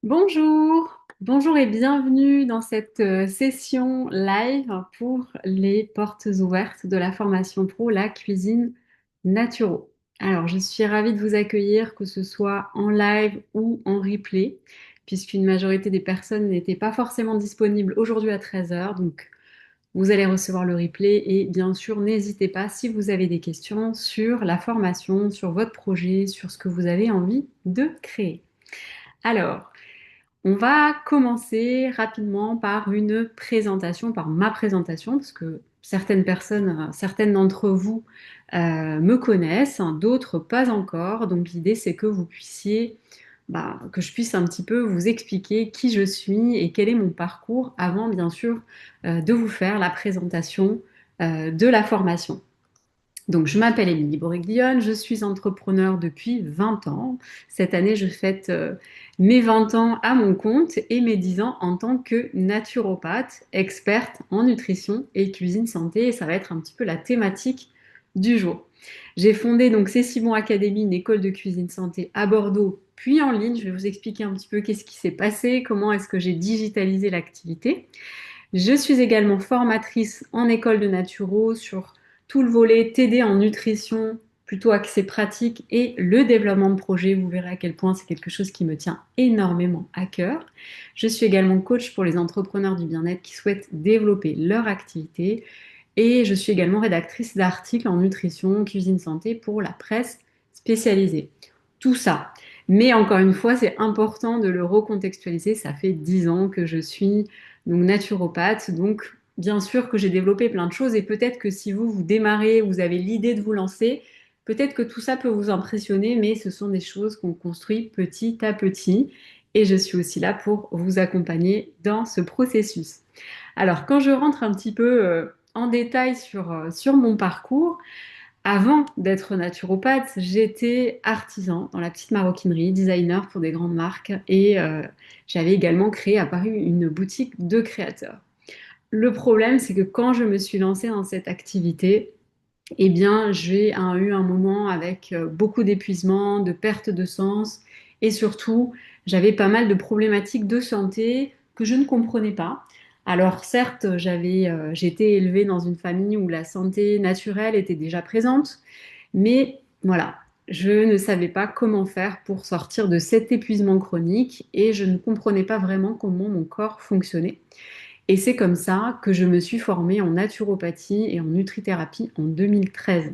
Bonjour et bienvenue dans cette session live pour les portes ouvertes de la formation pro, la cuisine naturo. Alors, je suis ravie de vous accueillir, que ce soit en live ou en replay, puisqu'une majorité des personnes n'étaient pas forcément disponibles aujourd'hui à 13 heures. Donc, vous allez recevoir le replay et bien sûr, n'hésitez pas si vous avez des questions sur la formation, sur votre projet, sur ce que vous avez envie de créer. Alors, on va commencer rapidement par une présentation, par ma présentation, parce que certaines personnes, certaines d'entre vous me connaissent, hein, d'autres pas encore. Donc l'idée, c'est que vous puissiez, que je puisse un petit peu vous expliquer qui je suis et quel est mon parcours avant, bien sûr, de vous faire la présentation de la formation. Donc, je m'appelle Émilie Boriglione, je suis entrepreneur depuis 20 ans. Cette année, je fête mes 20 ans à mon compte et mes 10 ans en tant que naturopathe, experte en nutrition et cuisine santé. Et ça va être un petit peu la thématique du jour. J'ai fondé donc Cécimon Academy, une école de cuisine santé à Bordeaux, puis en ligne. Je vais vous expliquer un petit peu qu'est-ce qui s'est passé, comment est-ce que j'ai digitalisé l'activité. Je suis également formatrice en école de naturo sur tout le volet TD en nutrition, plutôt axé pratique, et le développement de projet. Vous verrez à quel point c'est quelque chose qui me tient énormément à cœur. Je suis également coach pour les entrepreneurs du bien-être qui souhaitent développer leur activité. Et je suis également rédactrice d'articles en nutrition, cuisine santé pour la presse spécialisée. Tout ça. Mais encore une fois, c'est important de le recontextualiser. Ça fait 10 ans que je suis donc naturopathe. Donc, bien sûr que j'ai développé plein de choses et peut-être que si vous démarrez, vous avez l'idée de vous lancer, peut-être que tout ça peut vous impressionner, mais ce sont des choses qu'on construit petit à petit et je suis aussi là pour vous accompagner dans ce processus. Alors, quand je rentre un petit peu en détail sur mon parcours, avant d'être naturopathe, j'étais artisan dans la petite maroquinerie, designer pour des grandes marques et j'avais également créé à Paris une boutique de créateurs. Le problème, c'est que quand je me suis lancée dans cette activité, eh bien, eu un moment avec beaucoup d'épuisement, de perte de sens et surtout, j'avais pas mal de problématiques de santé que je ne comprenais pas. Alors certes, j'étais élevée dans une famille où la santé naturelle était déjà présente, mais voilà, je ne savais pas comment faire pour sortir de cet épuisement chronique et je ne comprenais pas vraiment comment mon corps fonctionnait. Et c'est comme ça que je me suis formée en naturopathie et en nutrithérapie en 2013.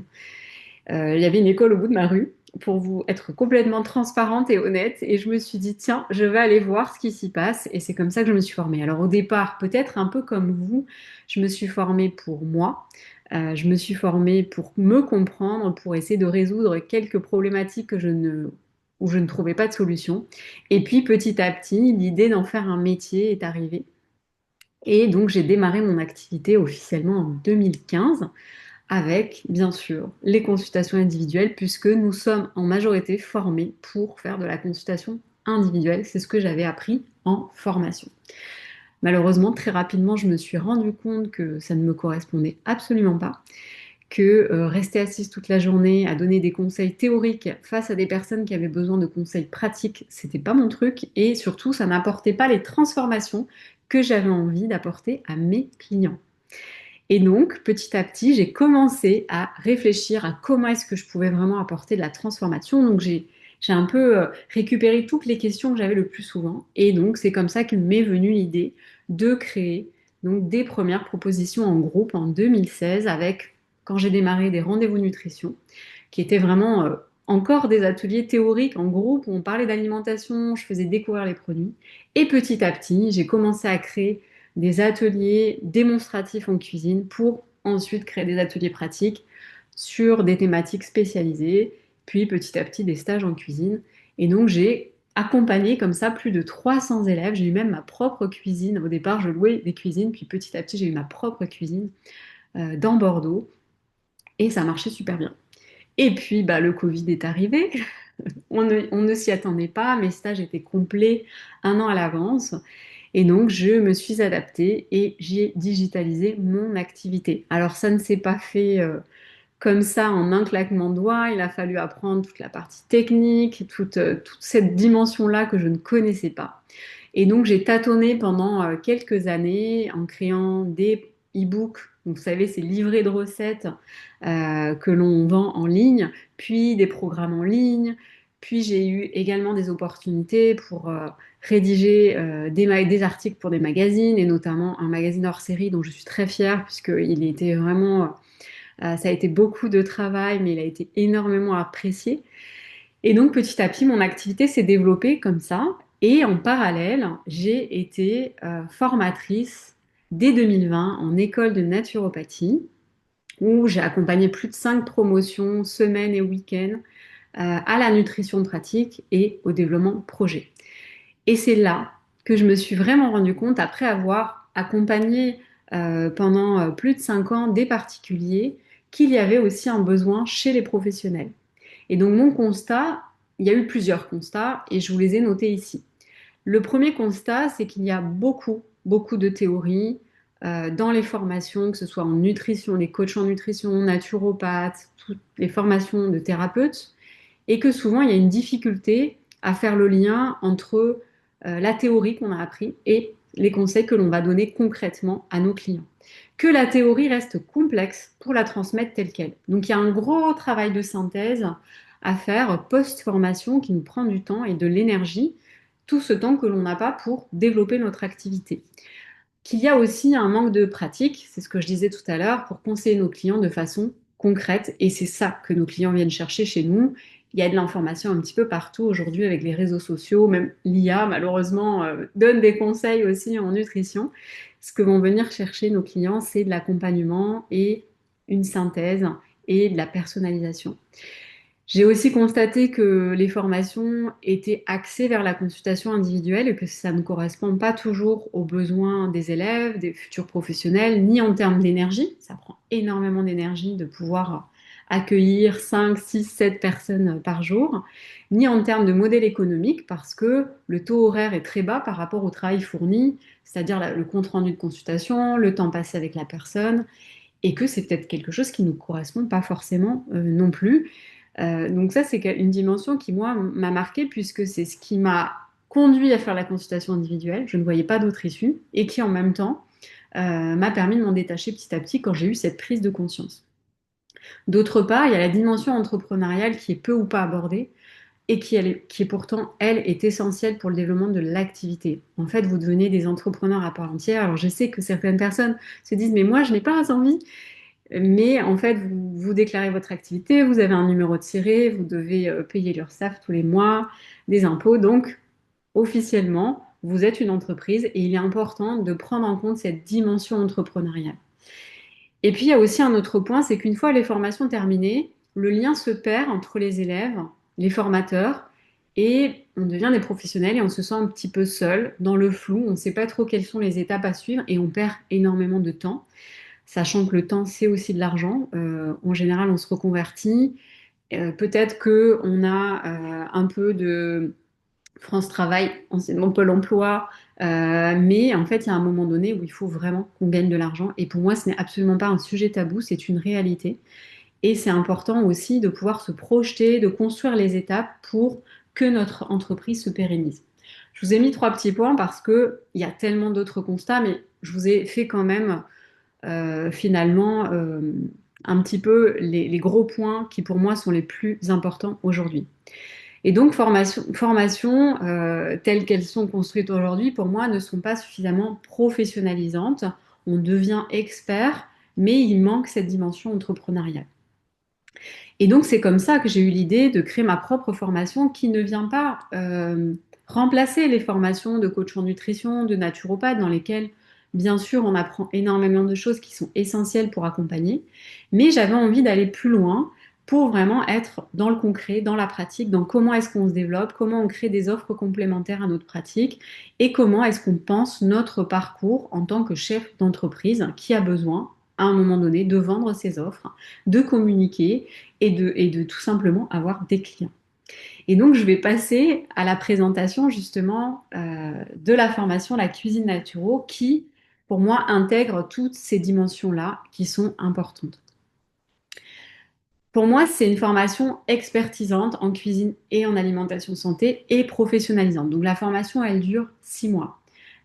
Il y avait une école au bout de ma rue, pour vous être complètement transparente et honnête, et je me suis dit, tiens, je vais aller voir ce qui s'y passe, et c'est comme ça que je me suis formée. Alors au départ, peut-être un peu comme vous, je me suis formée pour moi, je me suis formée pour me comprendre, pour essayer de résoudre quelques problématiques où je ne trouvais pas de solution. Et puis petit à petit, l'idée d'en faire un métier est arrivée. Et donc, j'ai démarré mon activité officiellement en 2015 avec, bien sûr, les consultations individuelles puisque nous sommes en majorité formés pour faire de la consultation individuelle. C'est ce que j'avais appris en formation. Malheureusement, très rapidement, je me suis rendu compte que ça ne me correspondait absolument pas, que rester assise toute la journée à donner des conseils théoriques face à des personnes qui avaient besoin de conseils pratiques, c'était pas mon truc et surtout ça n'apportait pas les transformations que j'avais envie d'apporter à mes clients. Et donc, petit à petit, j'ai commencé à réfléchir à comment est-ce que je pouvais vraiment apporter de la transformation. Donc, j'ai un peu récupéré toutes les questions que j'avais le plus souvent. Et donc, c'est comme ça que m'est venue l'idée de créer donc, des premières propositions en groupe en 2016 avec, quand j'ai démarré, des rendez-vous nutrition, qui étaient vraiment encore des ateliers théoriques en groupe où on parlait d'alimentation, je faisais découvrir les produits. Et petit à petit, j'ai commencé à créer des ateliers démonstratifs en cuisine pour ensuite créer des ateliers pratiques sur des thématiques spécialisées, puis petit à petit des stages en cuisine. Et donc j'ai accompagné comme ça plus de 300 élèves. J'ai eu même ma propre cuisine. Au départ, je louais des cuisines, puis petit à petit, j'ai eu ma propre cuisine dans Bordeaux et ça marchait super bien. Et puis, le Covid est arrivé. On ne s'y attendait pas. Mes stages étaient complets un an à l'avance. Et donc, je me suis adaptée et j'ai digitalisé mon activité. Alors, ça ne s'est pas fait comme ça en un claquement de doigts. Il a fallu apprendre toute la partie technique, toute cette dimension-là que je ne connaissais pas. Et donc, j'ai tâtonné pendant quelques années en créant des e-books. Donc, vous savez, ces livrets de recettes que l'on vend en ligne, puis des programmes en ligne. Puis, j'ai eu également des opportunités pour rédiger des articles pour des magazines, et notamment un magazine hors série dont je suis très fière, puisqu'il était vraiment, ça a été beaucoup de travail, mais il a été énormément apprécié. Et donc, petit à petit, mon activité s'est développée comme ça. Et en parallèle, j'ai été formatrice dès 2020 en école de naturopathie, où j'ai accompagné plus de 5 promotions, semaines et week-ends, à la nutrition pratique et au développement projet. Et c'est là que je me suis vraiment rendu compte, après avoir accompagné pendant plus de 5 ans des particuliers, qu'il y avait aussi un besoin chez les professionnels. Et donc mon constat, il y a eu plusieurs constats et je vous les ai notés ici. Le premier constat, c'est qu'il y a beaucoup, beaucoup de théories dans les formations, que ce soit en nutrition, les coachs en nutrition, naturopathes, toutes les formations de thérapeutes, et que souvent il y a une difficulté à faire le lien entre la théorie qu'on a appris et les conseils que l'on va donner concrètement à nos clients. Que la théorie reste complexe pour la transmettre telle qu'elle. Donc il y a un gros travail de synthèse à faire post-formation qui nous prend du temps et de l'énergie, tout ce temps que l'on n'a pas pour développer notre activité. Qu'il y a aussi un manque de pratique, c'est ce que je disais tout à l'heure, pour conseiller nos clients de façon concrète. Et c'est ça que nos clients viennent chercher chez nous. Il y a de l'information un petit peu partout aujourd'hui avec les réseaux sociaux, même l'IA malheureusement donne des conseils aussi en nutrition. Ce que vont venir chercher nos clients, c'est de l'accompagnement et une synthèse et de la personnalisation. J'ai aussi constaté que les formations étaient axées vers la consultation individuelle et que ça ne correspond pas toujours aux besoins des élèves, des futurs professionnels, ni en termes d'énergie. Ça prend énormément d'énergie de pouvoir accueillir 5, 6, 7 personnes par jour, ni en termes de modèle économique parce que le taux horaire est très bas par rapport au travail fourni, c'est-à-dire le compte rendu de consultation, le temps passé avec la personne, et que c'est peut-être quelque chose qui ne nous correspond pas forcément non plus. Donc ça, c'est une dimension qui, moi, m'a marquée puisque c'est ce qui m'a conduit à faire la consultation individuelle. Je ne voyais pas d'autre issue et qui, en même temps, m'a permis de m'en détacher petit à petit quand j'ai eu cette prise de conscience. D'autre part, il y a la dimension entrepreneuriale qui est peu ou pas abordée et qui est pourtant, elle, est essentielle pour le développement de l'activité. En fait, vous devenez des entrepreneurs à part entière. Alors, je sais que certaines personnes se disent, mais moi, je n'ai pas envie. Mais en fait, vous déclarez votre activité, vous avez un numéro de tiré, vous devez payer l'URSSAF tous les mois, des impôts. Donc, officiellement, vous êtes une entreprise et il est important de prendre en compte cette dimension entrepreneuriale. Et puis, il y a aussi un autre point, c'est qu'une fois les formations terminées, le lien se perd entre les élèves, les formateurs, et on devient des professionnels et on se sent un petit peu seul, dans le flou, on ne sait pas trop quelles sont les étapes à suivre et on perd énormément de temps, sachant que le temps, c'est aussi de l'argent. En général, on se reconvertit. Peut-être qu'on a un peu de France Travail, anciennement Pôle emploi, mais en fait, il y a un moment donné où il faut vraiment qu'on gagne de l'argent. Et pour moi, ce n'est absolument pas un sujet tabou, c'est une réalité. Et c'est important aussi de pouvoir se projeter, de construire les étapes pour que notre entreprise se pérennise. Je vous ai mis 3 petits points parce qu'il y a tellement d'autres constats, mais je vous ai fait quand même finalement un petit peu les gros points qui pour moi sont les plus importants aujourd'hui. Et donc formation telles qu'elles sont construites aujourd'hui, pour moi, ne sont pas suffisamment professionnalisantes. On devient expert, mais il manque cette dimension entrepreneuriale. Et donc c'est comme ça que j'ai eu l'idée de créer ma propre formation qui ne vient pas remplacer les formations de coach en nutrition, de naturopathe, dans lesquelles, bien sûr, on apprend énormément de choses qui sont essentielles pour accompagner. Mais j'avais envie d'aller plus loin pour vraiment être dans le concret, dans la pratique, dans comment est-ce qu'on se développe, comment on crée des offres complémentaires à notre pratique et comment est-ce qu'on pense notre parcours en tant que chef d'entreprise qui a besoin, à un moment donné, de vendre ses offres, de communiquer et de tout simplement avoir des clients. Et donc, je vais passer à la présentation justement de la formation La cuisine naturo qui, pour moi, intègre toutes ces dimensions-là qui sont importantes. Pour moi, c'est une formation expertisante en cuisine et en alimentation santé et professionnalisante. Donc la formation, elle dure 6 mois.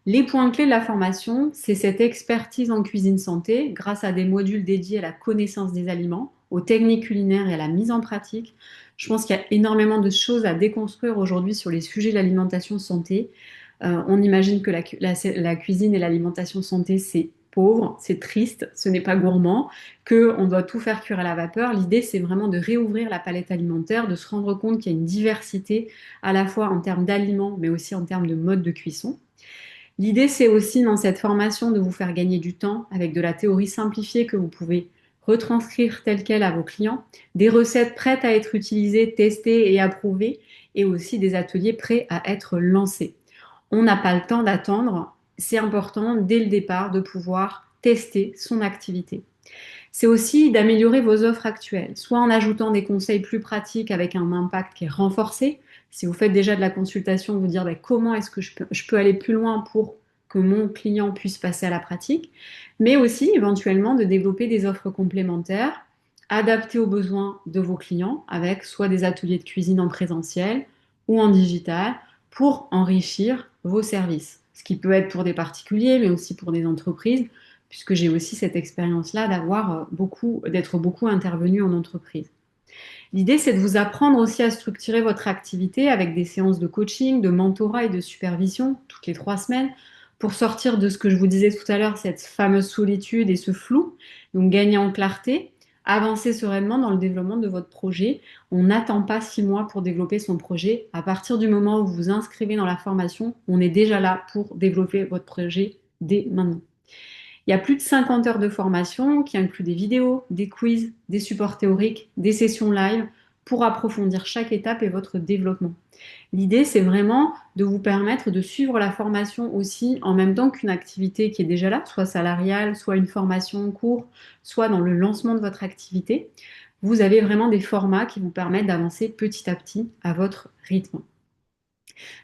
Les points clés de la formation, c'est cette expertise en cuisine santé grâce à des modules dédiés à la connaissance des aliments, aux techniques culinaires et à la mise en pratique. Je pense qu'il y a énormément de choses à déconstruire aujourd'hui sur les sujets de l'alimentation santé. On imagine que la cuisine et l'alimentation santé, c'est pauvre, c'est triste, ce n'est pas gourmand, qu'on doit tout faire cuire à la vapeur. L'idée, c'est vraiment de réouvrir la palette alimentaire, de se rendre compte qu'il y a une diversité à la fois en termes d'aliments, mais aussi en termes de mode de cuisson. L'idée, c'est aussi dans cette formation de vous faire gagner du temps avec de la théorie simplifiée que vous pouvez retranscrire telle qu'elle à vos clients, des recettes prêtes à être utilisées, testées et approuvées, et aussi des ateliers prêts à être lancés. On n'a pas le temps d'attendre, c'est important dès le départ de pouvoir tester son activité. C'est aussi d'améliorer vos offres actuelles, soit en ajoutant des conseils plus pratiques avec un impact qui est renforcé. Si vous faites déjà de la consultation, vous dire comment est-ce que je peux aller plus loin pour que mon client puisse passer à la pratique, mais aussi éventuellement de développer des offres complémentaires adaptées aux besoins de vos clients avec soit des ateliers de cuisine en présentiel ou en digital pour enrichir vos services. Ce qui peut être pour des particuliers, mais aussi pour des entreprises puisque j'ai aussi cette expérience-là d'être beaucoup intervenue en entreprise. L'idée, c'est de vous apprendre aussi à structurer votre activité avec des séances de coaching, de mentorat et de supervision toutes les 3 semaines pour sortir de ce que je vous disais tout à l'heure, cette fameuse solitude et ce flou, donc gagner en clarté, avancer sereinement dans le développement de votre projet. On n'attend pas 6 mois pour développer son projet. À partir du moment où vous vous inscrivez dans la formation, on est déjà là pour développer votre projet dès maintenant. Il y a plus de 50 heures de formation qui incluent des vidéos, des quiz, des supports théoriques, des sessions live pour approfondir chaque étape et votre développement. L'idée, c'est vraiment de vous permettre de suivre la formation aussi en même temps qu'une activité qui est déjà là, soit salariale, soit une formation en cours, soit dans le lancement de votre activité. Vous avez vraiment des formats qui vous permettent d'avancer petit à petit à votre rythme.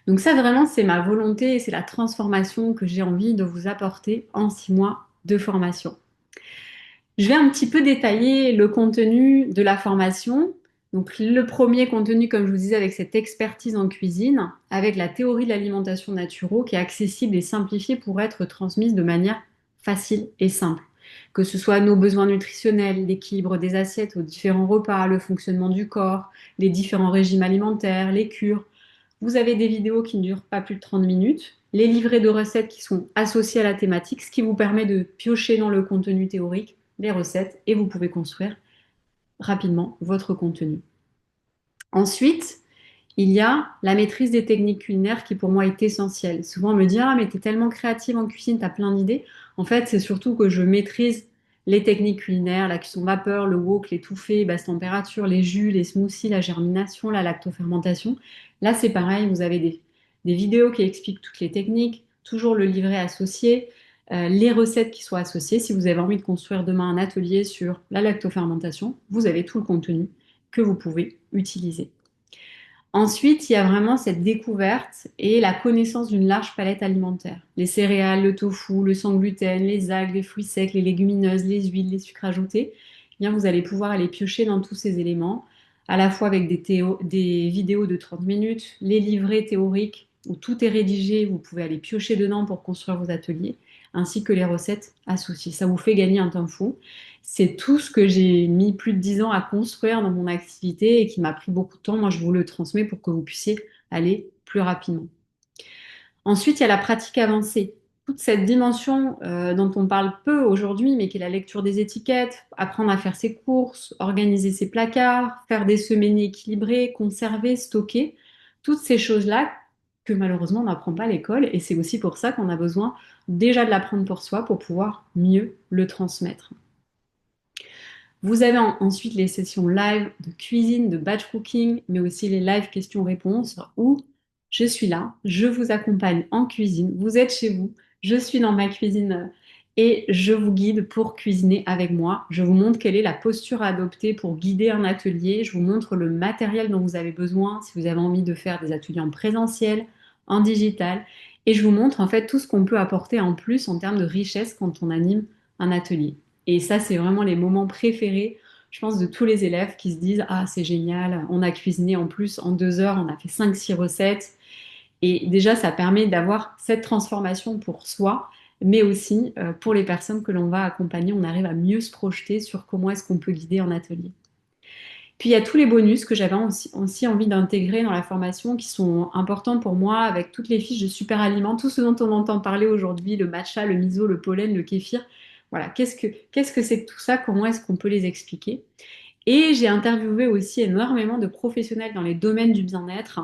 Donc ça, vraiment, c'est ma volonté et c'est la transformation que j'ai envie de vous apporter en 6 mois de formation. Je vais un petit peu détailler le contenu de la formation. Donc le premier contenu, comme je vous disais, avec cette expertise en cuisine, avec la théorie de l'alimentation naturelle qui est accessible et simplifiée pour être transmise de manière facile et simple. Que ce soit nos besoins nutritionnels, l'équilibre des assiettes aux différents repas, le fonctionnement du corps, les différents régimes alimentaires, les cures. Vous avez des vidéos qui ne durent pas plus de 30 minutes, les livrets de recettes qui sont associés à la thématique, ce qui vous permet de piocher dans le contenu théorique les recettes et vous pouvez construire rapidement votre contenu. Ensuite, il y a la maîtrise des techniques culinaires qui pour moi est essentielle. Souvent on me dit: ah mais t'es tellement créative en cuisine, t'as plein d'idées. En fait, c'est surtout que je maîtrise les techniques culinaires, la cuisson vapeur, le wok, l'étouffée, basse température, les jus, les smoothies, la germination, la lactofermentation. Là, c'est pareil, vous avez des vidéos qui expliquent toutes les techniques, toujours le livret associé, les recettes qui sont associées. Si vous avez envie de construire demain un atelier sur la lactofermentation, vous avez tout le contenu que vous pouvez utiliser. Ensuite, il y a vraiment cette découverte et la connaissance d'une large palette alimentaire. Les céréales, le tofu, le sans gluten, les algues, les fruits secs, les légumineuses, les huiles, les sucres ajoutés. Eh bien, vous allez pouvoir aller piocher dans tous ces éléments, à la fois avec des vidéos de 30 minutes, les livrets théoriques où tout est rédigé, vous pouvez aller piocher dedans pour construire vos ateliers, ainsi que les recettes associées. Ça vous fait gagner un temps fou. C'est tout ce que j'ai mis plus de 10 ans à construire dans mon activité et qui m'a pris beaucoup de temps. Moi, je vous le transmets pour que vous puissiez aller plus rapidement. Ensuite, il y a la pratique avancée. Toute cette dimension dont on parle peu aujourd'hui, mais qui est la lecture des étiquettes, apprendre à faire ses courses, organiser ses placards, faire des semaines équilibrées, conserver, stocker, toutes ces choses-là que malheureusement on n'apprend pas à l'école. Et c'est aussi pour ça qu'on a besoin déjà de l'apprendre pour soi pour pouvoir mieux le transmettre. Vous avez ensuite les sessions live de cuisine, de batch cooking, mais aussi les live questions-réponses où je suis là, je vous accompagne en cuisine, vous êtes chez vous, je suis dans ma cuisine et je vous guide pour cuisiner avec moi. Je vous montre quelle est la posture à adopter pour guider un atelier. Je vous montre le matériel dont vous avez besoin si vous avez envie de faire des ateliers en présentiel, en digital. Et je vous montre en fait tout ce qu'on peut apporter en plus en termes de richesse quand on anime un atelier. Et ça, c'est vraiment les moments préférés. je pense, de tous les élèves qui se disent, ah, c'est génial, on a cuisiné en plus en 2 heures, on a fait 5, 6 recettes. Et déjà, ça permet d'avoir cette transformation pour soi, mais aussi pour les personnes que l'on va accompagner. On arrive à mieux se projeter sur comment est-ce qu'on peut guider en atelier. Puis il y a tous les bonus que j'avais aussi envie d'intégrer dans la formation qui sont importants pour moi avec toutes les fiches de super aliments, tout ce dont on entend parler aujourd'hui, le matcha, le miso, le pollen, le kéfir. Voilà, qu'est-ce que c'est que tout ça? Comment est-ce qu'on peut les expliquer? Et j'ai interviewé aussi énormément de professionnels dans les domaines du bien-être.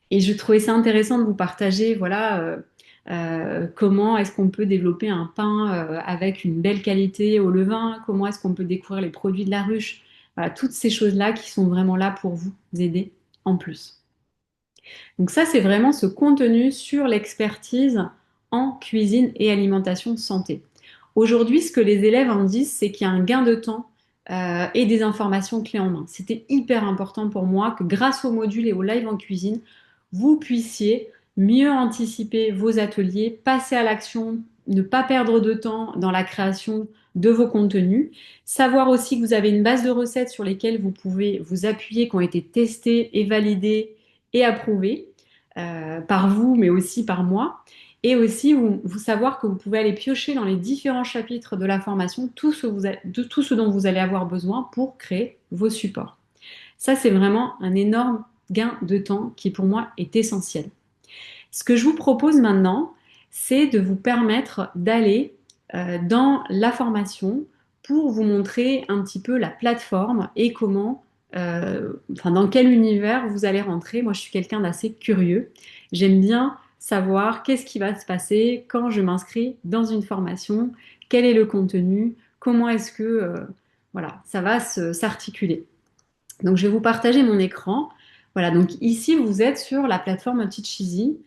Et je trouvais ça intéressant de vous partager, voilà, comment est-ce qu'on peut développer un pain avec une belle qualité au levain, comment est-ce qu'on peut découvrir les produits de la ruche. Voilà, toutes ces choses-là qui sont vraiment là pour vous aider en plus. Donc ça, c'est vraiment ce contenu sur l'expertise en cuisine et alimentation santé. Aujourd'hui, ce que les élèves en disent, c'est qu'il y a un gain de temps et des informations clés en main. C'était hyper important pour moi que grâce au module et au live en cuisine, vous puissiez mieux anticiper vos ateliers, passer à l'action, ne pas perdre de temps dans la création de vos contenus, savoir aussi que vous avez une base de recettes sur lesquelles vous pouvez vous appuyer, qui ont été testées et validées et approuvées par vous, mais aussi par moi. Et aussi, vous savoir que vous pouvez aller piocher dans les différents chapitres de la formation de tout ce dont vous allez avoir besoin pour créer vos supports. Ça, c'est vraiment un énorme gain de temps qui, pour moi, est essentiel. Ce que je vous propose maintenant, c'est de vous permettre d'aller dans la formation pour vous montrer un petit peu la plateforme et enfin, dans quel univers vous allez rentrer. Moi, je suis quelqu'un d'assez curieux. J'aime bien savoir qu'est-ce qui va se passer quand je m'inscris dans une formation, quel est le contenu, comment est-ce que voilà, ça va s'articuler. Donc, je vais vous partager mon écran. Voilà, donc ici, vous êtes sur la plateforme Teacheasy,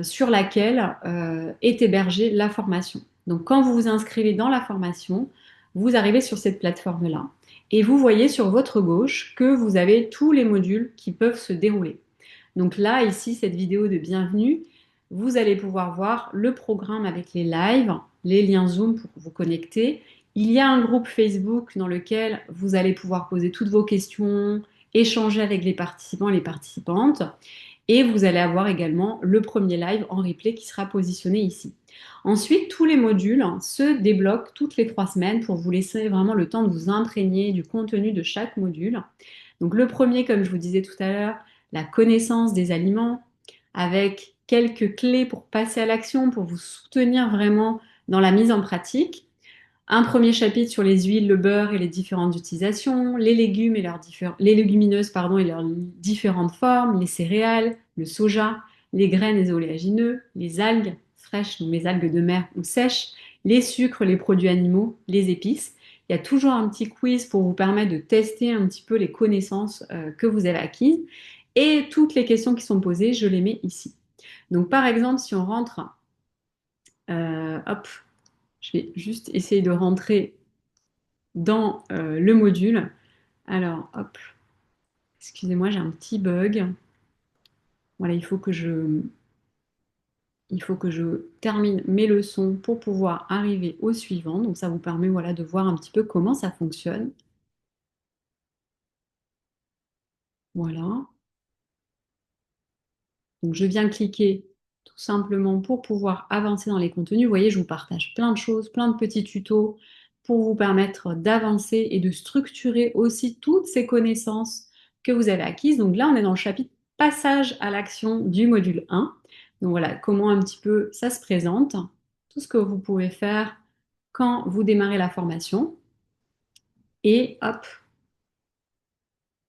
sur laquelle est hébergée la formation. Donc, quand vous vous inscrivez dans la formation, vous arrivez sur cette plateforme-là et vous voyez sur votre gauche que vous avez tous les modules qui peuvent se dérouler. Donc là, ici, cette vidéo de bienvenue, vous allez pouvoir voir le programme avec les lives, les liens Zoom pour vous connecter. Il y a un groupe Facebook dans lequel vous allez pouvoir poser toutes vos questions, échanger avec les participants et les participantes. Et vous allez avoir également le premier live en replay qui sera positionné ici. Ensuite, tous les modules se débloquent toutes les 3 semaines pour vous laisser vraiment le temps de vous imprégner du contenu de chaque module. Donc le premier, comme je vous disais tout à l'heure, la connaissance des aliments, avec quelques clés pour passer à l'action, pour vous soutenir vraiment dans la mise en pratique. Un premier chapitre sur les huiles, le beurre et les différentes utilisations, les légumes et les légumineuses pardon, et leurs différentes formes, les céréales, le soja, les graines et les oléagineux, les algues fraîches, donc les algues de mer ou sèches, les sucres, les produits animaux, les épices. Il y a toujours un petit quiz pour vous permettre de tester un petit peu les connaissances que vous avez acquises. Et toutes les questions qui sont posées, je les mets ici. Donc par exemple, si on rentre, hop, je vais juste essayer de rentrer dans le module. Alors, hop, excusez-moi, j'ai un petit bug. Voilà, il faut que je termine mes leçons pour pouvoir arriver au suivant. Donc, ça vous permet, voilà, de voir un petit peu comment ça fonctionne. Voilà. Donc, je viens cliquer tout simplement pour pouvoir avancer dans les contenus. Vous voyez, je vous partage plein de choses, plein de petits tutos pour vous permettre d'avancer et de structurer aussi toutes ces connaissances que vous avez acquises. Donc là, on est dans le chapitre passage à l'action du module 1. Donc voilà, comment un petit peu ça se présente, tout ce que vous pouvez faire quand vous démarrez la formation. Et hop,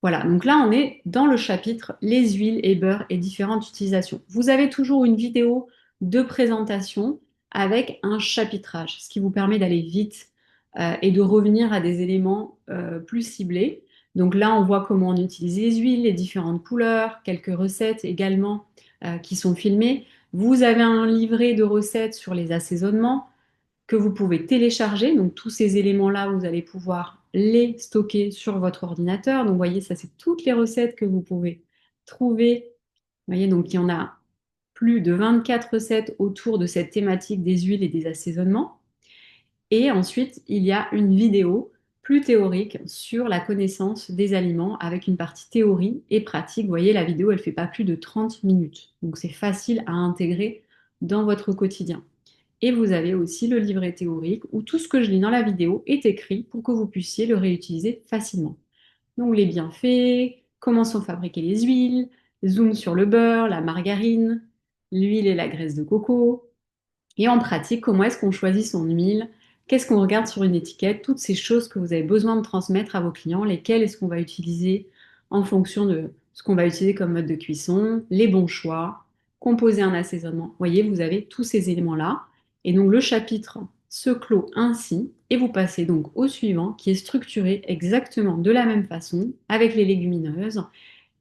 voilà, donc là on est dans le chapitre les huiles et beurres et différentes utilisations. Vous avez toujours une vidéo de présentation avec un chapitrage, ce qui vous permet d'aller vite et de revenir à des éléments plus ciblés. Donc là on voit comment on utilise les huiles, les différentes couleurs, quelques recettes également qui sont filmées. Vous avez un livret de recettes sur les assaisonnements que vous pouvez télécharger. Donc tous ces éléments-là, vous allez pouvoir les stocker sur votre ordinateur. Donc vous voyez, ça c'est toutes les recettes que vous pouvez trouver. Vous voyez, donc il y en a plus de 24 recettes autour de cette thématique des huiles et des assaisonnements. Et ensuite, il y a une vidéo plus théorique sur la connaissance des aliments avec une partie théorie et pratique. Vous voyez, la vidéo, elle fait pas plus de 30 minutes. Donc c'est facile à intégrer dans votre quotidien. Et vous avez aussi le livret théorique où tout ce que je lis dans la vidéo est écrit pour que vous puissiez le réutiliser facilement. Donc les bienfaits, comment sont fabriquées les huiles, zoom sur le beurre, la margarine, l'huile et la graisse de coco, et en pratique, comment est-ce qu'on choisit son huile? Qu'est-ce qu'on regarde sur une étiquette? Toutes ces choses que vous avez besoin de transmettre à vos clients, lesquelles est-ce qu'on va utiliser en fonction de ce qu'on va utiliser comme mode de cuisson, les bons choix, composer un assaisonnement. Vous voyez, vous avez tous ces éléments-là. Et donc le chapitre se clôt ainsi et vous passez donc au suivant qui est structuré exactement de la même façon avec les légumineuses,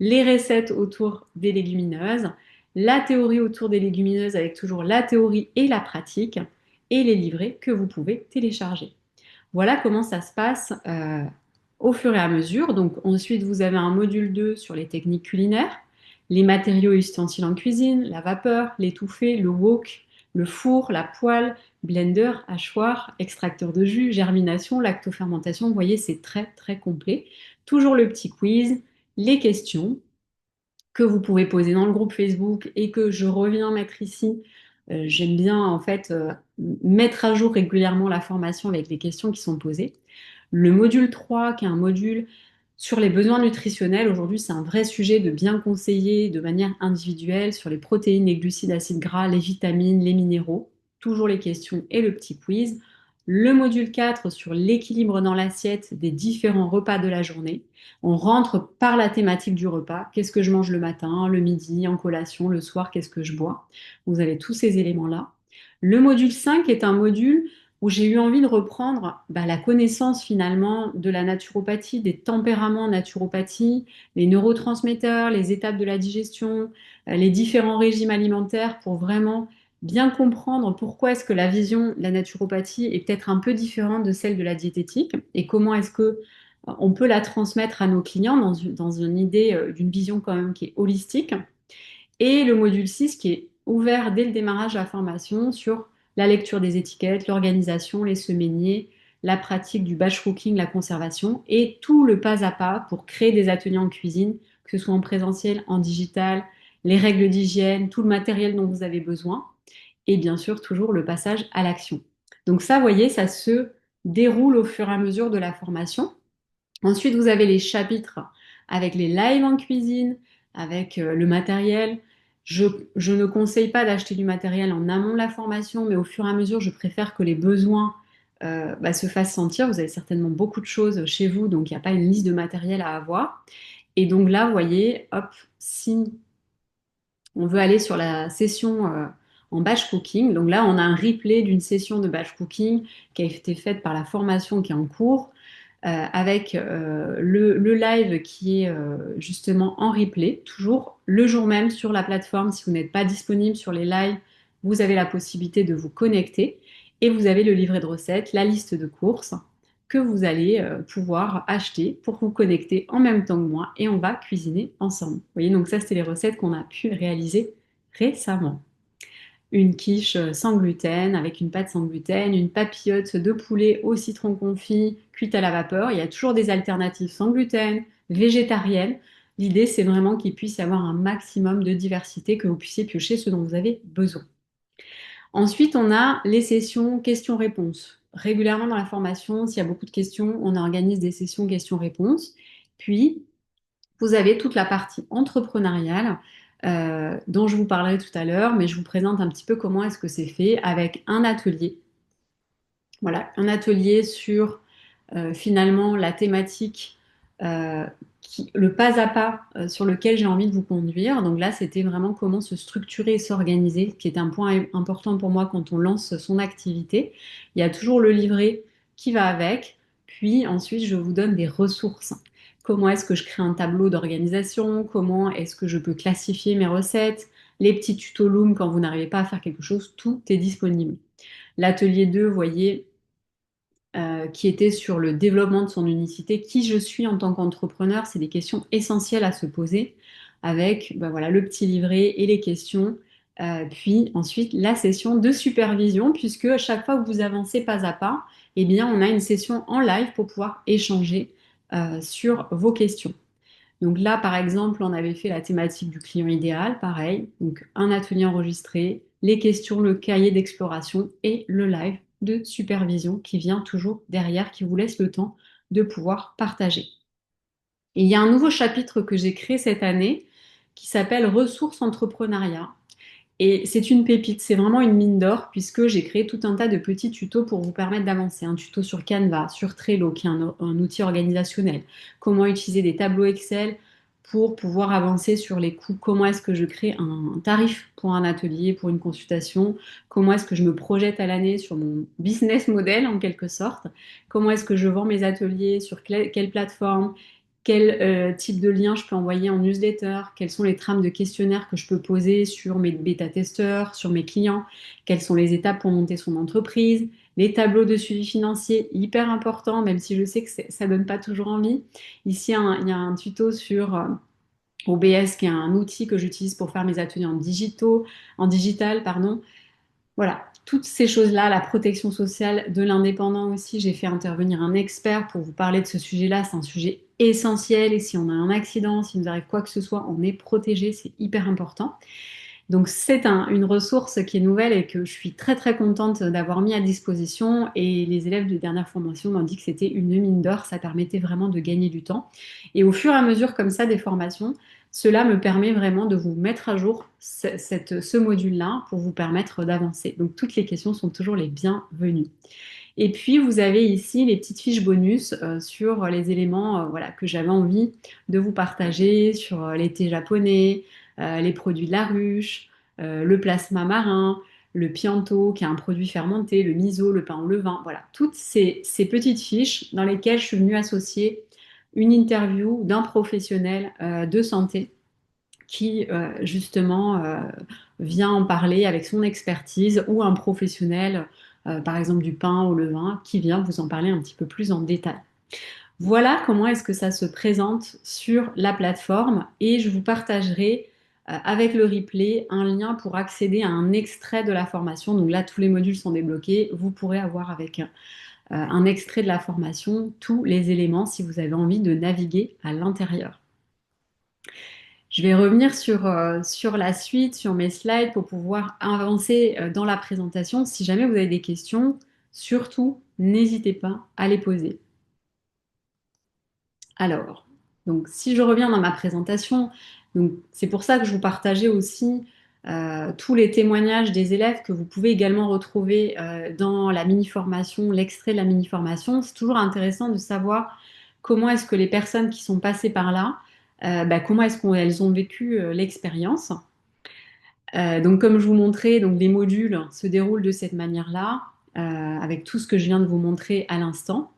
les recettes autour des légumineuses, la théorie autour des légumineuses avec toujours la théorie et la pratique, et les livrets que vous pouvez télécharger. Voilà comment ça se passe au fur et à mesure. Donc ensuite, vous avez un module 2 sur les techniques culinaires, les matériaux et ustensiles en cuisine, la vapeur, l'étouffée, le wok, le four, la poêle, blender, hachoir, extracteur de jus, germination, lactofermentation. Vous voyez, c'est très très complet. Toujours le petit quiz, les questions que vous pouvez poser dans le groupe Facebook et que je reviens mettre ici. J'aime bien en fait mettre à jour régulièrement la formation avec les questions qui sont posées. Le module 3, qui est un module sur les besoins nutritionnels, aujourd'hui c'est un vrai sujet de bien conseiller de manière individuelle sur les protéines, les glucides, acides gras, les vitamines, les minéraux. Toujours les questions et le petit quiz. Le module 4 sur l'équilibre dans l'assiette des différents repas de la journée. On rentre par la thématique du repas. Qu'est-ce que je mange le matin, le midi, en collation, le soir, qu'est-ce que je bois? Vous avez tous ces éléments-là. Le module 5 est un module où j'ai eu envie de reprendre la connaissance finalement de la naturopathie, des tempéraments en naturopathie, les neurotransmetteurs, les étapes de la digestion, les différents régimes alimentaires pour vraiment bien comprendre pourquoi est-ce que la vision de la naturopathie est peut-être un peu différente de celle de la diététique et comment est-ce que on peut la transmettre à nos clients dans une idée d'une vision quand même qui est holistique. Et le module 6 qui est ouvert dès le démarrage de la formation sur la lecture des étiquettes, l'organisation, les semainiers, la pratique du batch cooking, la conservation et tout le pas à pas pour créer des ateliers en cuisine, que ce soit en présentiel, en digital, les règles d'hygiène, tout le matériel dont vous avez besoin et bien sûr toujours le passage à l'action. Donc ça, vous voyez, ça se déroule au fur et à mesure de la formation. Ensuite, vous avez les chapitres avec les lives en cuisine, avec le matériel. Je ne conseille pas d'acheter du matériel en amont de la formation, mais au fur et à mesure, je préfère que les besoins se fassent sentir. Vous avez certainement beaucoup de choses chez vous, donc il n'y a pas une liste de matériel à avoir. Et donc là, vous voyez, hop, si on veut aller sur la session en batch cooking, donc là, on a un replay d'une session de batch cooking qui a été faite par la formation qui est en cours avec le live qui est justement en replay, toujours le jour même sur la plateforme. Si vous n'êtes pas disponible sur les lives, vous avez la possibilité de vous connecter et vous avez le livret de recettes, la liste de courses que vous allez pouvoir acheter pour vous connecter en même temps que moi et on va cuisiner ensemble. Vous voyez, donc ça, c'était les recettes qu'on a pu réaliser récemment une quiche sans gluten, avec une pâte sans gluten, une papillote de poulet au citron confit, cuite à la vapeur. Il y a toujours des alternatives sans gluten, végétariennes. L'idée, c'est vraiment qu'il puisse y avoir un maximum de diversité, que vous puissiez piocher ce dont vous avez besoin. Ensuite, on a les sessions questions-réponses. Régulièrement dans la formation, s'il y a beaucoup de questions, on organise des sessions questions-réponses. Puis, vous avez toute la partie entrepreneuriale dont je vous parlerai tout à l'heure, mais je vous présente un petit peu comment est-ce que c'est fait avec un atelier. Voilà, un atelier sur finalement la thématique, le pas à pas sur lequel j'ai envie de vous conduire. Donc là, c'était vraiment comment se structurer et s'organiser, qui est un point important pour moi quand on lance son activité. Il y a toujours le livret qui va avec, puis ensuite, je vous donne des ressources. Comment est-ce que je crée un tableau d'organisation? Comment est-ce que je peux classifier mes recettes? Les petits tutos Loom quand vous n'arrivez pas à faire quelque chose, tout est disponible. L'atelier 2, vous voyez, qui était sur le développement de son unicité. Qui je suis en tant qu'entrepreneur, c'est des questions essentielles à se poser avec voilà, le petit livret et les questions. Puis ensuite, la session de supervision, puisque à chaque fois que vous avancez pas à pas, eh bien, on a une session en live pour pouvoir échanger sur vos questions. Donc là, par exemple, on avait fait la thématique du client idéal, pareil. Donc un atelier enregistré, les questions, le cahier d'exploration et le live de supervision qui vient toujours derrière, qui vous laisse le temps de pouvoir partager. Et il y a un nouveau chapitre que j'ai créé cette année qui s'appelle Ressources entrepreneuriat. Et c'est une pépite, c'est vraiment une mine d'or puisque j'ai créé tout un tas de petits tutos pour vous permettre d'avancer. Un tuto sur Canva, sur Trello, qui est un outil organisationnel. Comment utiliser des tableaux Excel pour pouvoir avancer sur les coûts. Comment est-ce que je crée un tarif pour un atelier, pour une consultation. Comment est-ce que je me projette à l'année sur mon business model en quelque sorte. Comment est-ce que je vends mes ateliers, sur quelle plateforme. Quel type de lien je peux envoyer en newsletter? Quelles sont les trames de questionnaires que je peux poser sur mes bêta-testeurs, sur mes clients? Quelles sont les étapes pour monter son entreprise? Les tableaux de suivi financier, hyper important, même si je sais que ça donne pas toujours envie. Ici, il y a un tuto sur OBS, qui est un outil que j'utilise pour faire mes ateliers en digital, pardon. Voilà, toutes ces choses-là, la protection sociale de l'indépendant aussi, j'ai fait intervenir un expert pour vous parler de ce sujet-là. C'est un sujet essentiel et si on a un accident, s'il nous arrive quoi que ce soit, on est protégé, c'est hyper important. Donc c'est une ressource qui est nouvelle et que je suis très très contente d'avoir mis à disposition et les élèves de dernière formation m'ont dit que c'était une mine d'or, ça permettait vraiment de gagner du temps. Et au fur et à mesure comme ça des formations, cela me permet vraiment de vous mettre à jour ce module-là pour vous permettre d'avancer. Donc toutes les questions sont toujours les bienvenues. Et puis vous avez ici les petites fiches bonus sur les éléments voilà, que j'avais envie de vous partager sur les thés japonais, les produits de la ruche, le plasma marin, le pianto qui est un produit fermenté, le miso, le pain au levain. Voilà, toutes ces petites fiches dans lesquelles je suis venue associer une interview d'un professionnel de santé qui justement vient en parler avec son expertise ou un professionnel, par exemple du pain au levain, qui vient vous en parler un petit peu plus en détail. Voilà comment est-ce que ça se présente sur la plateforme et je vous partagerai avec le replay un lien pour accéder à un extrait de la formation. Donc là, tous les modules sont débloqués. Vous pourrez avoir avec un extrait de la formation tous les éléments si vous avez envie de naviguer à l'intérieur. Je vais revenir sur la suite, sur mes slides pour pouvoir avancer dans la présentation. Si jamais vous avez des questions, surtout, n'hésitez pas à les poser. Alors, donc si je reviens dans ma présentation, donc c'est pour ça que je vous partageais aussi tous les témoignages des élèves que vous pouvez également retrouver dans la mini-formation, l'extrait de la mini-formation. C'est toujours intéressant de savoir comment est-ce que les personnes qui sont passées par là, comment est-ce qu'elles ont vécu l'expérience. Donc comme je vous montrais, donc les modules se déroulent de cette manière-là, avec tout ce que je viens de vous montrer à l'instant.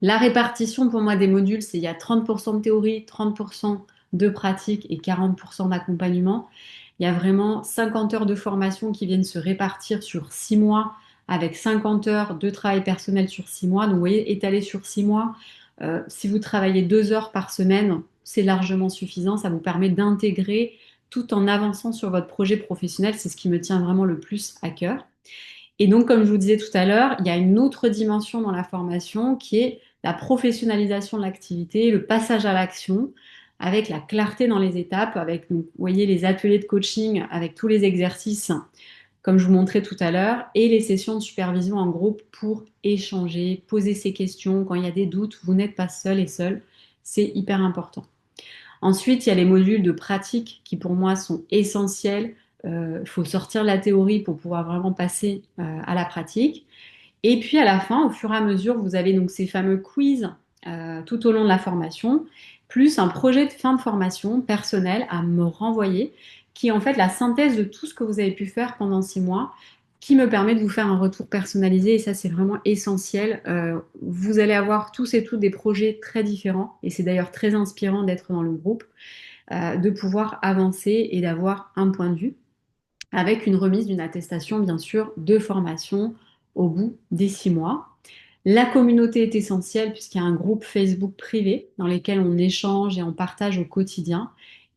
La répartition pour moi des modules, c'est il y a 30% de théorie, 30% de pratique et 40% d'accompagnement. Il y a vraiment 50 heures de formation qui viennent se répartir sur 6 mois avec 50 heures de travail personnel sur 6 mois. Donc vous voyez, étalé sur 6 mois, si vous travaillez 2 heures par semaine, c'est largement suffisant. Ça vous permet d'intégrer tout en avançant sur votre projet professionnel. C'est ce qui me tient vraiment le plus à cœur. Et donc, comme je vous disais tout à l'heure, il y a une autre dimension dans la formation qui est la professionnalisation de l'activité, le passage à l'action, avec la clarté dans les étapes, avec, donc, vous voyez, les ateliers de coaching avec tous les exercices, comme je vous montrais tout à l'heure, et les sessions de supervision en groupe pour échanger, poser ses questions. Quand il y a des doutes, vous n'êtes pas seul et seul. C'est hyper important. Ensuite, il y a les modules de pratique qui pour moi sont essentiels. Il faut sortir de la théorie pour pouvoir vraiment passer à la pratique. Et puis à la fin, au fur et à mesure, vous avez donc ces fameux quiz tout au long de la formation, plus un projet de fin de formation personnel à me renvoyer, qui est en fait la synthèse de tout ce que vous avez pu faire pendant 6 mois, qui me permet de vous faire un retour personnalisé. Et ça, c'est vraiment essentiel. Vous allez avoir tous et toutes des projets très différents, et c'est d'ailleurs très inspirant d'être dans le groupe, de pouvoir avancer et d'avoir un point de vue avec une remise d'une attestation, bien sûr, de formation au bout des 6 mois. La communauté est essentielle puisqu'il y a un groupe Facebook privé dans lequel on échange et on partage au quotidien.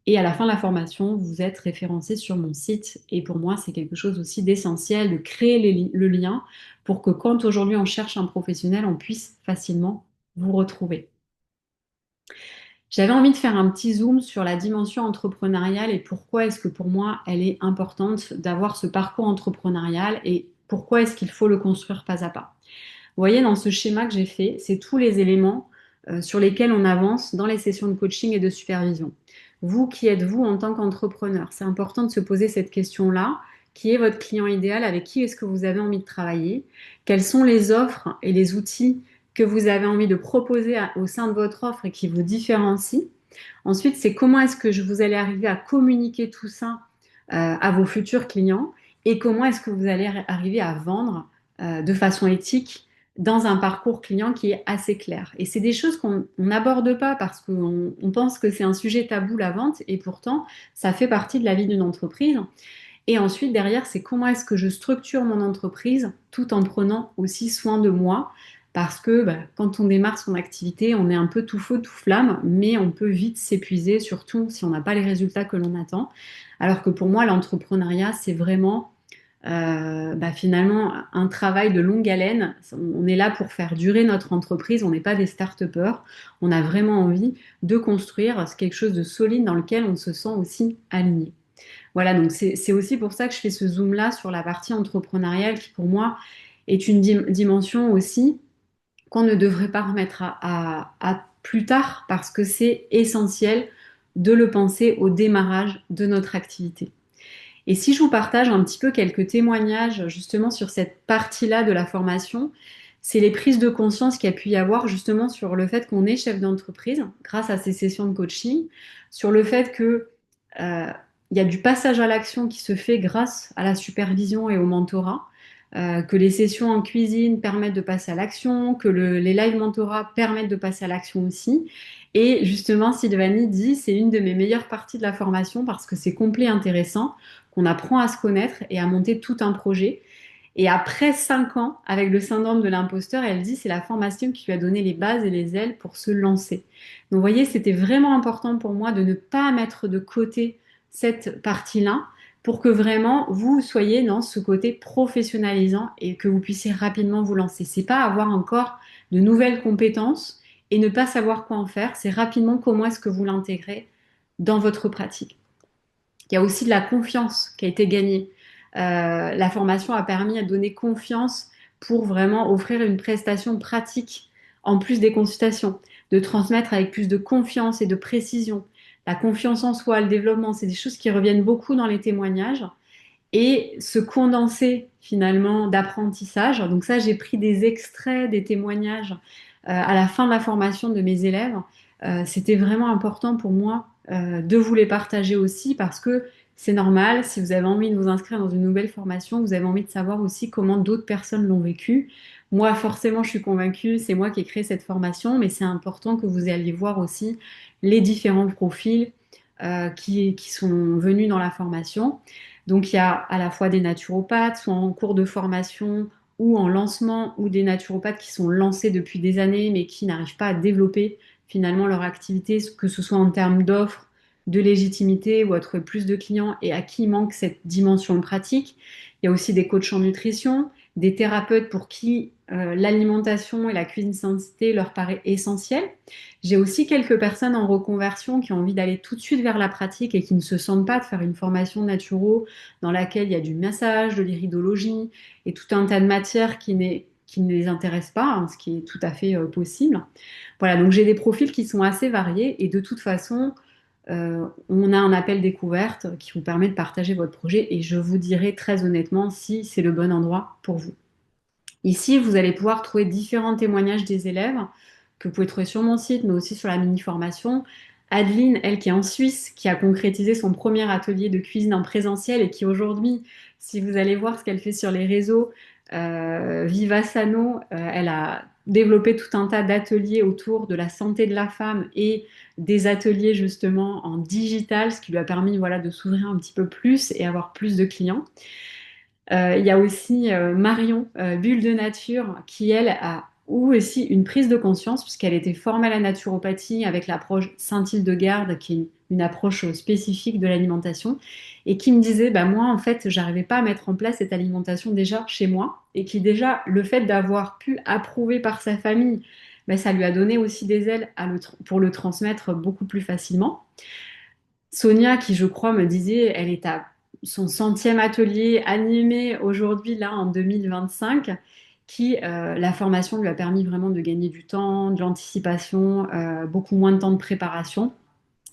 Et à la fin de la formation, vous êtes référencé sur mon site. Et pour moi, c'est quelque chose aussi d'essentiel de créer le lien pour que quand aujourd'hui on cherche un professionnel, on puisse facilement vous retrouver. J'avais envie de faire un petit zoom sur la dimension entrepreneuriale et pourquoi est-ce que pour moi elle est importante d'avoir ce parcours entrepreneurial et pourquoi est-ce qu'il faut le construire pas à pas. Vous voyez, dans ce schéma que j'ai fait, c'est tous les éléments sur lesquels on avance dans les sessions de coaching et de supervision. Vous, qui êtes-vous en tant qu'entrepreneur? C'est important de se poser cette question-là. Qui est votre client idéal? Avec qui est-ce que vous avez envie de travailler? Quelles sont les offres et les outils que vous avez envie de proposer au sein de votre offre et qui vous différencient? Ensuite, c'est comment est-ce que vous allez arriver à communiquer tout ça à vos futurs clients et comment est-ce que vous allez arriver à vendre de façon éthique dans un parcours client qui est assez clair. Et c'est des choses qu'on n'aborde pas parce qu'on pense que c'est un sujet tabou, la vente, et pourtant, ça fait partie de la vie d'une entreprise. Et ensuite, derrière, c'est comment est-ce que je structure mon entreprise tout en prenant aussi soin de moi. Parce que quand on démarre son activité, on est un peu tout feu, tout flamme, mais on peut vite s'épuiser, surtout si on n'a pas les résultats que l'on attend. Alors que pour moi, l'entrepreneuriat, c'est vraiment finalement un travail de longue haleine. On est là pour faire durer notre entreprise, on n'est pas des start-upers. On a vraiment envie de construire quelque chose de solide dans lequel on se sent aussi aligné. Voilà, donc c'est aussi pour ça que je fais ce zoom-là sur la partie entrepreneuriale qui, pour moi, est une dimension aussi qu'on ne devrait pas remettre à plus tard parce que c'est essentiel de le penser au démarrage de notre activité. Et si je vous partage un petit peu quelques témoignages justement sur cette partie-là de la formation, c'est les prises de conscience qu'il y a pu y avoir justement sur le fait qu'on est chef d'entreprise grâce à ces sessions de coaching, sur le fait que il y a du passage à l'action qui se fait grâce à la supervision et au mentorat, que les sessions en cuisine permettent de passer à l'action, que les live mentorat permettent de passer à l'action aussi. Et justement, Sylvanie dit, c'est une de mes meilleures parties de la formation parce que c'est complet intéressant, qu'on apprend à se connaître et à monter tout un projet. Et après 5 ans, avec le syndrome de l'imposteur, elle dit c'est la formation qui lui a donné les bases et les ailes pour se lancer. Donc vous voyez, c'était vraiment important pour moi de ne pas mettre de côté cette partie-là pour que vraiment vous soyez dans ce côté professionnalisant et que vous puissiez rapidement vous lancer. C'est pas avoir encore de nouvelles compétences et ne pas savoir quoi en faire, c'est rapidement comment est-ce que vous l'intégrez dans votre pratique. Il y a aussi de la confiance qui a été gagnée. La formation a permis de donner confiance pour vraiment offrir une prestation pratique en plus des consultations, de transmettre avec plus de confiance et de précision. La confiance en soi, le développement, c'est des choses qui reviennent beaucoup dans les témoignages et se condenser finalement d'apprentissage. Donc ça, j'ai pris des extraits des témoignages à la fin de la formation de mes élèves. C'était vraiment important pour moi de vous les partager aussi parce que c'est normal, si vous avez envie de vous inscrire dans une nouvelle formation, vous avez envie de savoir aussi comment d'autres personnes l'ont vécu. Moi, forcément, je suis convaincue, c'est moi qui ai créé cette formation, mais c'est important que vous alliez voir aussi les différents profils qui sont venus dans la formation. Donc, il y a à la fois des naturopathes, soit en cours de formation ou en lancement, ou des naturopathes qui sont lancés depuis des années, mais qui n'arrivent pas à développer finalement leur activité, que ce soit en termes d'offres, de légitimité ou à trouver plus de clients et à qui manque cette dimension pratique. Il y a aussi des coachs en nutrition, des thérapeutes pour qui l'alimentation et la cuisine santé leur paraît essentielle. J'ai aussi quelques personnes en reconversion qui ont envie d'aller tout de suite vers la pratique et qui ne se sentent pas de faire une formation naturo dans laquelle il y a du massage, de l'iridologie et tout un tas de matières qui ne les intéressent pas, hein, ce qui est tout à fait possible. Voilà, donc j'ai des profils qui sont assez variés et de toute façon, on a un appel découverte qui vous permet de partager votre projet et je vous dirai très honnêtement si c'est le bon endroit pour vous. Ici, vous allez pouvoir trouver différents témoignages des élèves que vous pouvez trouver sur mon site, mais aussi sur la mini-formation. Adeline, elle qui est en Suisse, qui a concrétisé son premier atelier de cuisine en présentiel et qui aujourd'hui, si vous allez voir ce qu'elle fait sur les réseaux, Viva Sano, elle a développé tout un tas d'ateliers autour de la santé de la femme et des ateliers justement en digital, ce qui lui a permis voilà, de s'ouvrir un petit peu plus et avoir plus de clients. Il y a aussi Marion, Bulle de Nature, qui elle a eu aussi une prise de conscience puisqu'elle était formée à la naturopathie avec l'approche Saint-Hildegarde, qui est une une approche spécifique de l'alimentation et qui me disait, bah moi en fait, j'arrivais pas à mettre en place cette alimentation déjà chez moi et qui déjà le fait d'avoir pu approuver par sa famille, bah, ça lui a donné aussi des ailes pour le transmettre beaucoup plus facilement. Sonia, qui je crois me disait, elle est à son centième atelier animé aujourd'hui, là, en 2025, qui, la formation lui a permis vraiment de gagner du temps, de l'anticipation, beaucoup moins de temps de préparation.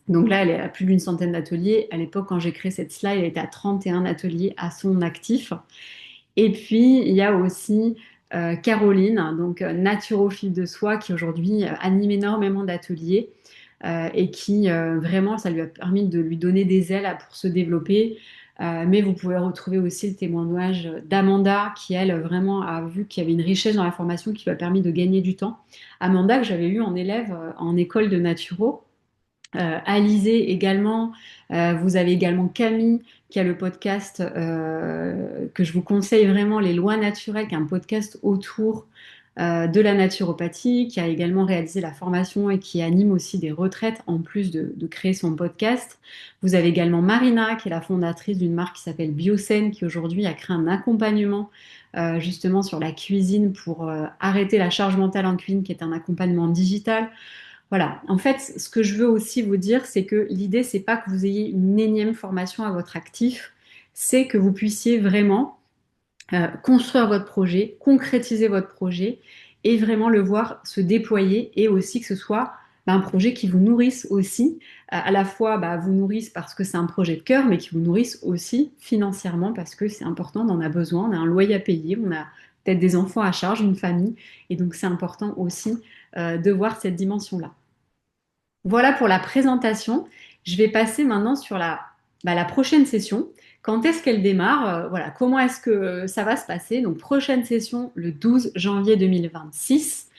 Donc là, elle est à plus d'une centaine d'ateliers. À l'époque, quand j'ai créé cette slide, elle était à 31 ateliers à son actif. Et puis, il y a aussi Caroline, donc naturophile de soi, qui aujourd'hui anime énormément d'ateliers et qui vraiment, ça lui a permis de lui donner des ailes pour se développer. Mais vous pouvez retrouver aussi le témoignage d'Amanda, qui elle vraiment a vu qu'il y avait une richesse dans la formation qui lui a permis de gagner du temps. Amanda, que j'avais eu en élève en école de naturo. Alizé également. Vous avez également Camille qui a le podcast que je vous conseille vraiment, Les Lois Naturelles, qui est un podcast autour de la naturopathie, qui a également réalisé la formation et qui anime aussi des retraites en plus de créer son podcast. Vous avez également Marina, qui est la fondatrice d'une marque qui s'appelle Biocène, qui aujourd'hui a créé un accompagnement justement sur la cuisine pour arrêter la charge mentale en cuisine, qui est un accompagnement digital. Voilà. En fait, ce que je veux aussi vous dire, c'est que l'idée, c'est pas que vous ayez une énième formation à votre actif, c'est que vous puissiez vraiment construire votre projet, concrétiser votre projet et vraiment le voir se déployer et aussi que ce soit un projet qui vous nourrisse aussi, à la fois vous nourrisse parce que c'est un projet de cœur, mais qui vous nourrisse aussi financièrement parce que c'est important, on en a besoin, on a un loyer à payer, on a peut-être des enfants à charge, une famille, et donc c'est important aussi de voir cette dimension-là. Voilà pour la présentation. Je vais passer maintenant sur la prochaine session. Quand est-ce qu'elle démarre? Voilà, comment est-ce que ça va se passer? Donc, prochaine session le 12 janvier 2026.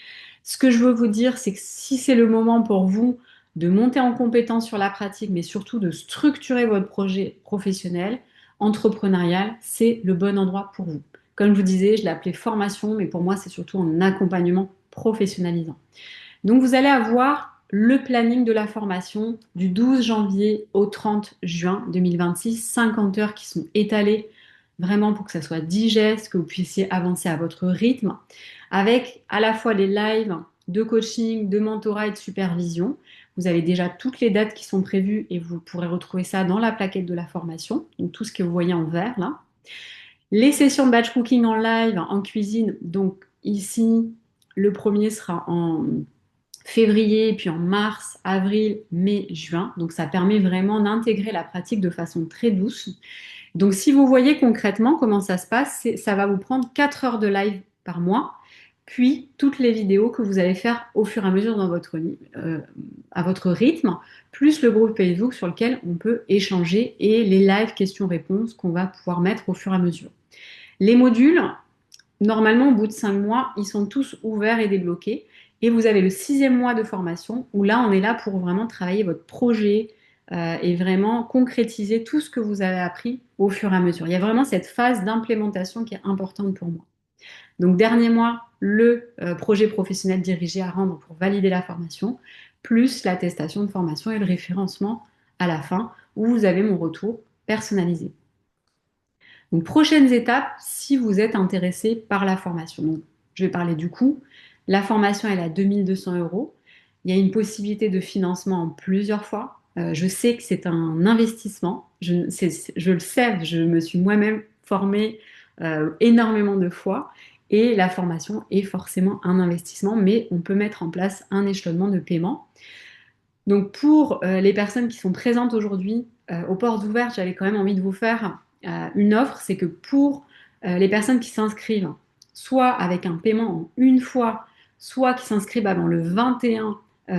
Ce que je veux vous dire, c'est que si c'est le moment pour vous de monter en compétence sur la pratique, mais surtout de structurer votre projet professionnel, entrepreneurial, c'est le bon endroit pour vous. Comme je vous disais, je l'ai appelé formation, mais pour moi, c'est surtout un accompagnement professionnalisant. Donc, vous allez avoir le planning de la formation du 12 janvier au 30 juin 2026, 50 heures qui sont étalées vraiment pour que ça soit digeste, que vous puissiez avancer à votre rythme, avec à la fois les lives de coaching, de mentorat et de supervision. Vous avez déjà toutes les dates qui sont prévues et vous pourrez retrouver ça dans la plaquette de la formation, donc tout ce que vous voyez en vert là. Les sessions de batch cooking en live, en cuisine, donc ici, le premier sera en février, puis en mars, avril, mai, juin. Donc ça permet vraiment d'intégrer la pratique de façon très douce. Donc si vous voyez concrètement comment ça se passe, ça va vous prendre 4 heures de live par mois, puis toutes les vidéos que vous allez faire au fur et à mesure à votre rythme, plus le groupe Facebook sur lequel on peut échanger et les live questions-réponses qu'on va pouvoir mettre au fur et à mesure. Les modules, normalement, au bout de 5 mois, ils sont tous ouverts et débloqués. Et vous avez le 6e mois de formation où là, on est là pour vraiment travailler votre projet et vraiment concrétiser tout ce que vous avez appris au fur et à mesure. Il y a vraiment cette phase d'implémentation qui est importante pour moi. Donc, dernier mois, le projet professionnel dirigé à rendre pour valider la formation, plus l'attestation de formation et le référencement à la fin où vous avez mon retour personnalisé. Donc, prochaines étapes si vous êtes intéressé par la formation. Donc, je vais parler du coût. La formation, elle est à 2 200 euros. Il y a une possibilité de financement en plusieurs fois. Je sais que c'est un investissement. Je le sais, je me suis moi-même formée énormément de fois. Et la formation est forcément un investissement, mais on peut mettre en place un échelonnement de paiement. Donc pour les personnes qui sont présentes aujourd'hui aux portes ouvertes, j'avais quand même envie de vous faire une offre, c'est que pour les personnes qui s'inscrivent, soit avec un paiement en une fois, soit qui s'inscrivent avant le 21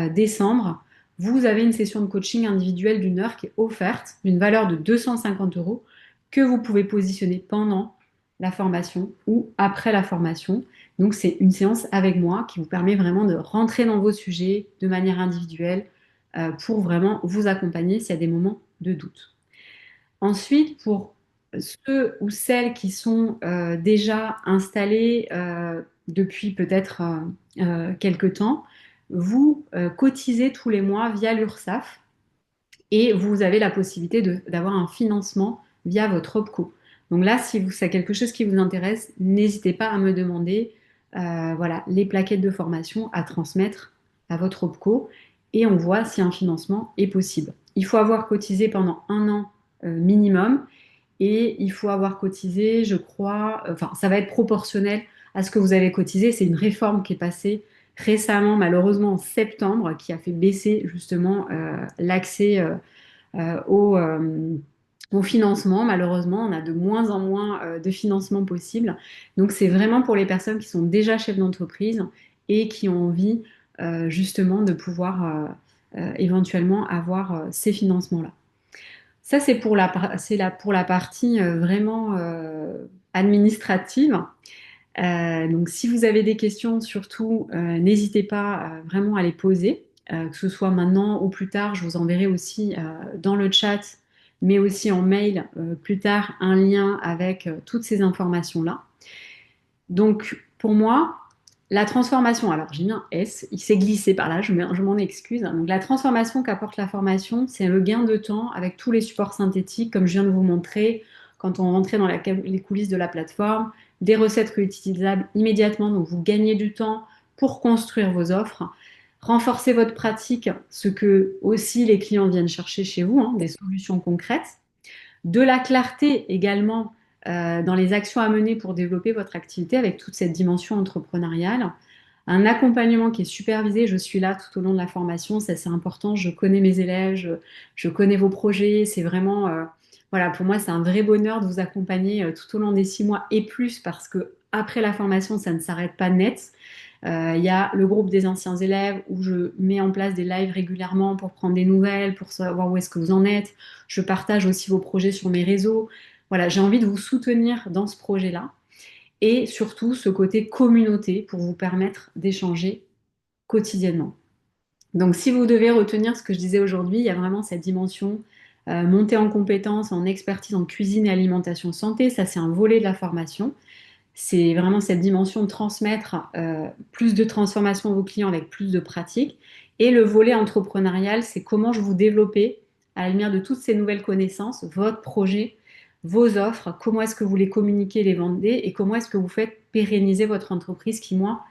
décembre, vous avez une session de coaching individuelle d'une heure qui est offerte, d'une valeur de 250 euros, que vous pouvez positionner pendant la formation ou après la formation. Donc c'est une séance avec moi qui vous permet vraiment de rentrer dans vos sujets de manière individuelle pour vraiment vous accompagner s'il y a des moments de doute. Ensuite, pour ceux ou celles qui sont déjà installés depuis peut-être quelque temps, vous cotisez tous les mois via l'URSSAF et vous avez la possibilité d'avoir un financement via votre OPCO. Donc là, si c'est quelque chose qui vous intéresse, n'hésitez pas à me demander voilà, les plaquettes de formation à transmettre à votre OPCO et on voit si un financement est possible. Il faut avoir cotisé pendant un an minimum et il faut avoir cotisé, je crois, enfin, ça va être proportionnel à ce que vous avez cotisé. C'est une réforme qui est passée récemment, malheureusement en septembre, qui a fait baisser justement l'accès au financement. Malheureusement, on a de moins en moins de financement possible. Donc, c'est vraiment pour les personnes qui sont déjà chefs d'entreprise et qui ont envie justement de pouvoir éventuellement avoir ces financements-là. Ça, c'est pour la partie vraiment administrative. Donc, si vous avez des questions, surtout, n'hésitez pas vraiment à les poser, que ce soit maintenant ou plus tard. Je vous enverrai aussi dans le chat, mais aussi en mail plus tard, un lien avec toutes ces informations-là. Donc, pour moi, la transformation, alors j'ai mis un S, il s'est glissé par là, je m'en excuse. Donc, la transformation qu'apporte la formation, c'est le gain de temps avec tous les supports synthétiques, comme je viens de vous montrer quand on rentrait dans les coulisses de la plateforme, des recettes réutilisables immédiatement, donc vous gagnez du temps pour construire vos offres, renforcer votre pratique, ce que aussi les clients viennent chercher chez vous, hein, des solutions concrètes, de la clarté également dans les actions à mener pour développer votre activité avec toute cette dimension entrepreneuriale. Un accompagnement qui est supervisé, je suis là tout au long de la formation, ça c'est important, je connais mes élèves, je connais vos projets, c'est vraiment, voilà, pour moi c'est un vrai bonheur de vous accompagner tout au long des 6 mois et plus parce que après la formation ça ne s'arrête pas net. Il y a le groupe des anciens élèves où je mets en place des lives régulièrement pour prendre des nouvelles, pour savoir où est-ce que vous en êtes. Je partage aussi vos projets sur mes réseaux. Voilà, j'ai envie de vous soutenir dans ce projet-là et surtout ce côté communauté pour vous permettre d'échanger quotidiennement. Donc si vous devez retenir ce que je disais aujourd'hui, il y a vraiment cette dimension montée en compétences, en expertise en cuisine et alimentation santé. Ça, c'est un volet de la formation. C'est vraiment cette dimension de transmettre plus de transformation à vos clients avec plus de pratique. Et le volet entrepreneurial, c'est comment je vous développer à la lumière de toutes ces nouvelles connaissances, votre projet, vos offres, comment est-ce que vous les communiquez, les vendez et comment est-ce que vous faites pérenniser votre entreprise qui, moi,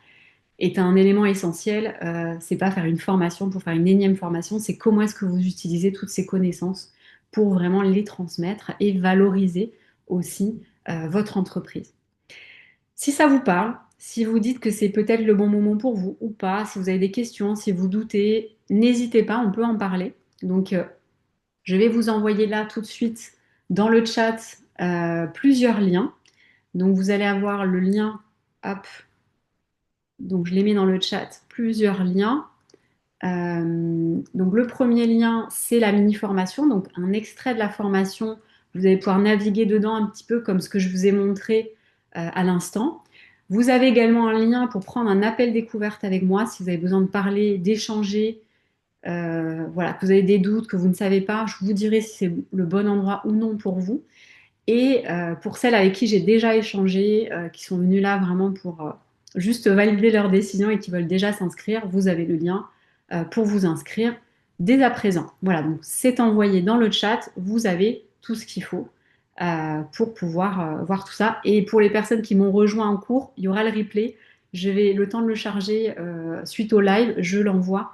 est un élément essentiel. C'est pas faire une formation pour faire une énième formation, c'est comment est-ce que vous utilisez toutes ces connaissances pour vraiment les transmettre et valoriser aussi votre entreprise. Si ça vous parle, si vous dites que c'est peut-être le bon moment pour vous ou pas, si vous avez des questions, si vous doutez, n'hésitez pas, on peut en parler. Donc, je vais vous envoyer là tout de suite dans le chat plusieurs liens. Donc, vous allez avoir le lien, hop, donc je les mets dans le chat, plusieurs liens. Donc, le premier lien, c'est la mini-formation, donc un extrait de la formation. Vous allez pouvoir naviguer dedans un petit peu comme ce que je vous ai montré à l'instant. Vous avez également un lien pour prendre un appel découverte avec moi si vous avez besoin de parler, d'échanger, voilà, que vous avez des doutes, que vous ne savez pas. Je vous dirai si c'est le bon endroit ou non pour vous. Et pour celles avec qui j'ai déjà échangé, qui sont venues là vraiment pour juste valider leur décision et qui veulent déjà s'inscrire, vous avez le lien pour vous inscrire dès à présent. Voilà, donc c'est envoyé dans le chat, vous avez tout ce qu'il faut pour pouvoir voir tout ça. Et pour les personnes qui m'ont rejoint en cours, il y aura le replay. Je vais le temps de le charger suite au live, je l'envoie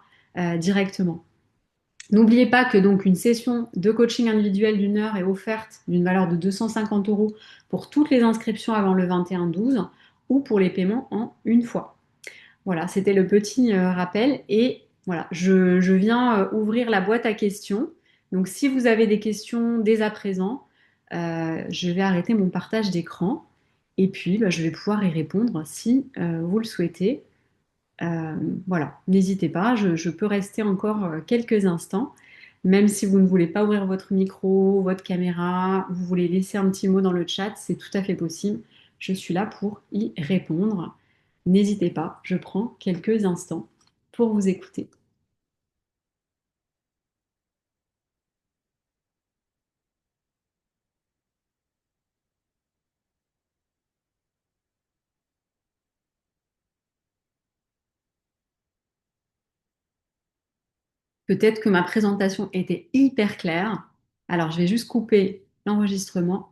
directement. N'oubliez pas que donc une session de coaching individuel d'1 heure est offerte d'une valeur de 250 euros pour toutes les inscriptions avant le 21-12 ou pour les paiements en une fois. Voilà, c'était le petit rappel. Et voilà, je viens ouvrir la boîte à questions. Donc si vous avez des questions dès à présent, je vais arrêter mon partage d'écran et puis bah, je vais pouvoir y répondre si vous le souhaitez. Euh, voilà, n'hésitez pas, je peux rester encore quelques instants, même si vous ne voulez pas ouvrir votre micro, votre caméra, vous voulez laisser un petit mot dans le chat, c'est tout à fait possible. Je suis là pour y répondre. N'hésitez pas, je prends quelques instants pour vous écouter. Peut-être que ma présentation était hyper claire. Alors, je vais juste couper l'enregistrement